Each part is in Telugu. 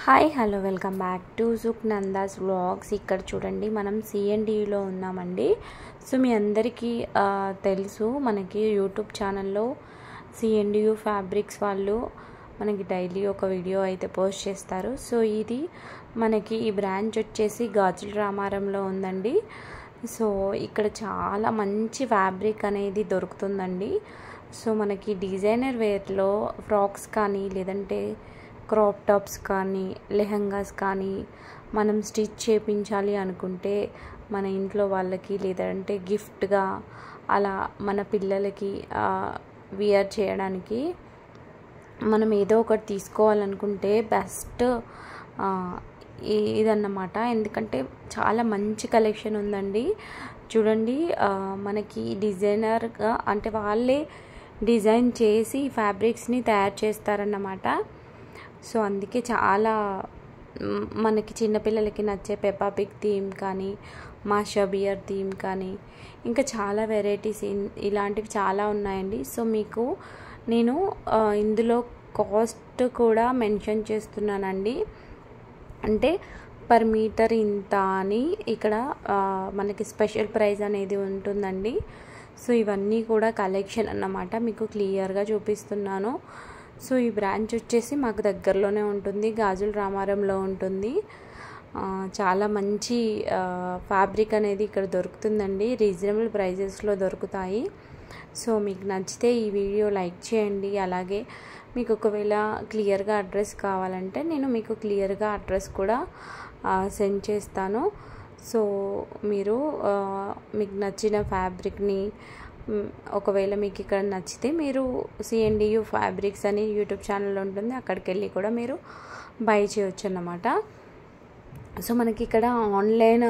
Hi hello welcome back to Sukhnanda's vlogs. ఇక్కడ చూడండి మనం సిఎన్డిలో ఉన్నామండి. సో మీ అందరికీ తెలుసు మనకి యూట్యూబ్ ఛానల్లో సిఎన్డియు ఫ్యాబ్రిక్స్ వాళ్ళు మనకి డైలీ ఒక వీడియో అయితే పోస్ట్ చేస్తారు. సో ఇది మనకి ఈ బ్రాంచ్ వచ్చేసి గాజుల రామారంలో ఉందండి. సో ఇక్కడ చాలా మంచి ఫ్యాబ్రిక్ అనేది దొరుకుతుందండి. సో మనకి డిజైనర్ వేర్లో ఫ్రాక్స్ కానీ లేదంటే క్రాప్ టాప్స్ కానీ లెహంగాస్ కానీ మనం స్టిచ్ చేయించాలి అనుకుంటే మన ఇంట్లో వాళ్ళకి లేదంటే గిఫ్ట్గా అలా మన పిల్లలకి వియర్ చేయడానికి మనం ఏదో ఒకటి తీసుకోవాలనుకుంటే బెస్ట్ ఇదన్నమాట. ఎందుకంటే చాలా మంచి కలెక్షన్ ఉందండి. చూడండి మనకి డిజైనర్గా అంటే వాళ్ళే డిజైన్ చేసి ఫ్యాబ్రిక్స్ని తయారు చేస్తారన్నమాట. సో అందుకే చాలా మనకి చిన్నపిల్లలకి నచ్చే పెప్పా పిగ్ థీమ్ కానీ మాషా బియర్ థీమ్ కానీ ఇంకా చాలా వెరైటీస్ ఇలాంటివి చాలా ఉన్నాయండి. సో మీకు నేను ఇందులో కాస్ట్ కూడా మెన్షన్ చేస్తున్నానండి. అంటే పర్ మీటర్ ఇంత అని ఇక్కడ మనకి స్పెషల్ ప్రైస్ అనేది ఉంటుందండి. సో ఇవన్నీ కూడా కలెక్షన్ అన్నమాట, మీకు క్లియర్గా చూపిస్తున్నాను. సో ఈ బ్రాంచ్ వచ్చేసి మాకు దగ్గరలోనే ఉంటుంది, గాజుల రామారంలో ఉంటుంది. చాలా మంచి ఫ్యాబ్రిక్ అనేది ఇక్కడ దొరుకుతుందండి, రీజనబుల్ ప్రైజెస్లో దొరుకుతాయి. సో మీకు నచ్చితే ఈ వీడియో లైక్ చేయండి. అలాగే మీకు ఒకవేళ క్లియర్గా అడ్రస్ కావాలంటే నేను మీకు క్లియర్గా అడ్రస్ కూడా సెండ్ చేస్తాను. సో మీరు మీకు నచ్చిన ఫ్యాబ్రిక్ని ఒకవేళ మీకు ఇక్కడ నచ్చితే మీరు సిఎన్డియు ఫ్యాబ్రిక్స్ అని యూట్యూబ్ ఛానల్ ఉంటుంది, అక్కడికి వెళ్ళి కూడా మీరు బై చేయొచ్చు అన్నమాట. సో మనకి ఇక్కడ ఆన్లైన్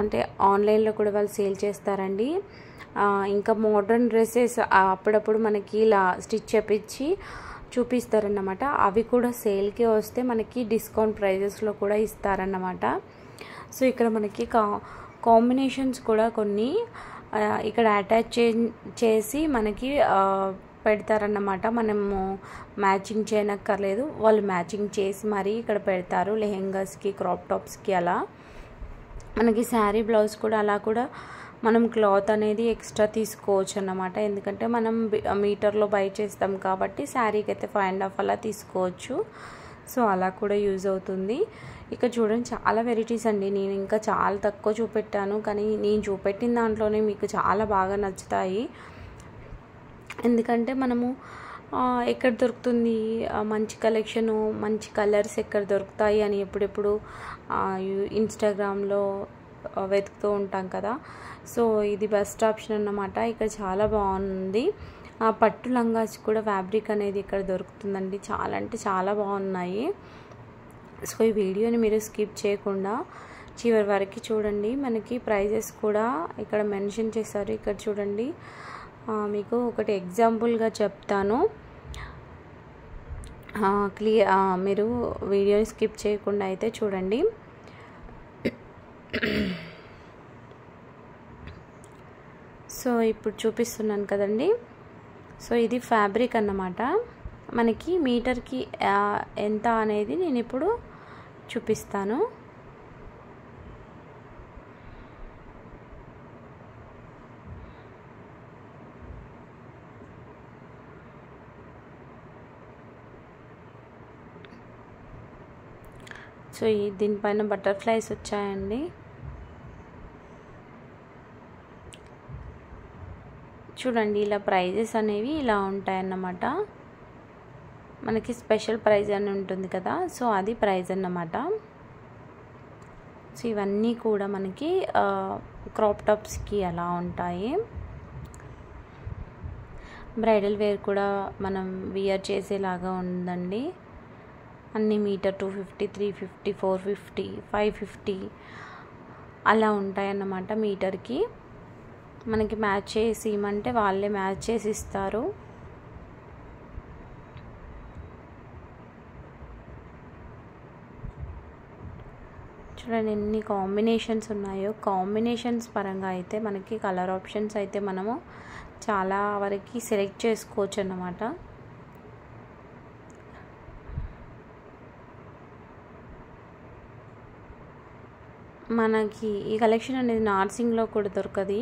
అంటే ఆన్లైన్లో కూడా వాళ్ళు సేల్ చేస్తారండి. ఇంకా మోడర్న్ డ్రెస్సెస్ అప్పుడప్పుడు మనకి ఇలా స్టిచ్ చేపించి చూపిస్తారన్నమాట. అవి కూడా సేల్కి వస్తే మనకి డిస్కౌంట్ ప్రైజెస్లో కూడా ఇస్తారన్నమాట. సో ఇక్కడ మనకి కాంబినేషన్స్ కూడా కొన్ని ఇక్కడ అటాచ్ చేసి మనకి పెడతారన్నమాట. మనము మ్యాచింగ్ చేయనక్కర్లేదు, వాళ్ళు మ్యాచింగ్ చేసి మరీ ఇక్కడ పెడతారు. లెహెంగాస్కి క్రాప్ టాప్స్కి అలా మనకి శారీ బ్లౌజ్ కూడా అలా కూడా మనం క్లాత్ అనేది ఎక్స్ట్రా తీసుకోవచ్చు అన్నమాట. ఎందుకంటే మనం మీటర్లో బై చేస్తాం కాబట్టి శారీకి అయితే 5.5 అలా తీసుకోవచ్చు. సో అలా కూడా యూజ్ అవుతుంది. ఇక చూడండి చాలా వెరైటీస్ అండి. నేను ఇంకా చాలా తక్కువ చూపెట్టాను, కానీ నేను చూపెట్టిన దాంట్లోనే మీకు చాలా బాగా నచ్చుతాయి. ఎందుకంటే మనము ఎక్కడ దొరుకుతుంది మంచి కలెక్షను, మంచి కలర్స్ ఎక్కడ దొరుకుతాయి అని ఎప్పుడెప్పుడు ఇన్స్టాగ్రామ్లో వెతుకుతూ ఉంటాం కదా. సో ఇది బెస్ట్ ఆప్షన్ అన్నమాట. ఇక్కడ చాలా బాగుంది. పట్టు లంగాస్ కూడా ఫ్యాబ్రిక్ అనేది ఇక్కడ దొరుకుతుందండి. చాలా అంటే చాలా బాగున్నాయి. సో ఈ వీడియోని మీరు స్కిప్ చేయకుండా చివరి వరకు చూడండి. మనకి ప్రైజెస్ కూడా ఇక్కడ మెన్షన్ చేశారు. ఇక్కడ చూడండి, మీకు ఒకటి ఎగ్జాంపుల్గా చెప్తాను, మీరు వీడియోని స్కిప్ చేయకుండా అయితే చూడండి. సో ఇప్పుడు చూపిస్తున్నాను కదండి. సో ఇది ఫ్యాబ్రిక్ అన్నమాట. మనకి మీటర్కి ఎంత అనేది నేను ఇప్పుడు చూపిస్తాను. సో దీనిపైన బటర్ఫ్లైస్ వచ్చాయండి. చూడండి ఇలా ప్రైజెస్ అనేవి ఇలా ఉంటాయన్నమాట. మనకి స్పెషల్ ప్రైజ్ అని ఉంటుంది కదా, సో అది ప్రైజ్ అన్నమాట. సో ఇవన్నీ కూడా మనకి క్రాప్ టాప్స్కి అలా ఉంటాయి. బ్రైడల్ వేర్ కూడా మనం వియర్ చేసేలాగా ఉందండి. అన్ని మీటర్ 250, 350, 450, 550 అలా ఉంటాయన్నమాట మీటర్కి. మనకి మ్యాచ్ చేసి ఇవ్వమంటే వాళ్ళే మ్యాచ్ చేసి ఇస్తారు. చూడండి ఎన్ని కాంబినేషన్స్ ఉన్నాయో. కాంబినేషన్స్ పరంగా అయితే మనకి కలర్ ఆప్షన్స్ అయితే మనము చాలా వరకు సెలెక్ట్ చేసుకోవచ్చు అన్నమాట. మనకి ఈ కలెక్షన్ అనేది నార్సింగ్లో కూడా దొరకదు.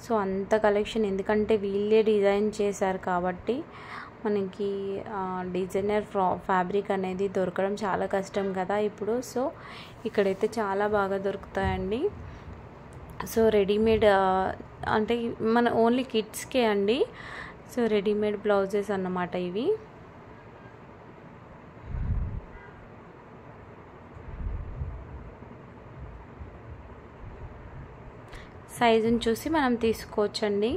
సో అంత కలెక్షన్, ఎందుకంటే వీళ్ళే డిజైన్ చేశారు కాబట్టి మనకి డిజైనర్ ఫ్యాబ్రిక్ అనేది దొరకడం చాలా కష్టం కదా ఇప్పుడు. సో ఇక్కడైతే చాలా బాగా దొరుకుతాయండి. సో రెడీమేడ్ అంటే మన ఓన్లీ కిడ్స్కే అండి. సో రెడీమేడ్ బ్లౌజెస్ అన్నమాట ఇవి. సైజుని చూసి మనం తీసుకోవచ్చండి.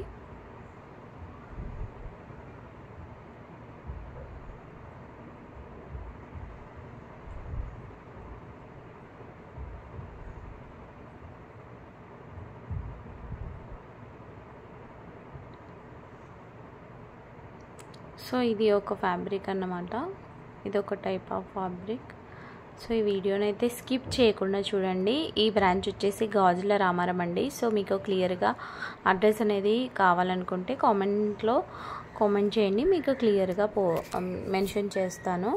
సో ఇది ఒక ఫ్యాబ్రిక్ అన్నమాట, ఇది ఒక టైప్ ఆఫ్ ఫ్యాబ్రిక్. సో ఈ వీడియోని అయితే స్కిప్ చేయకుండా చూడండి. ఈ బ్రాంచ్ వచ్చేసి గాజుల రామారం అండి. సో మీకు క్లియర్గా అడ్రస్ అనేది కావాలనుకుంటే కామెంట్లో కామెంట్ చేయండి, మీకు క్లియర్గా మెన్షన్ చేస్తాను.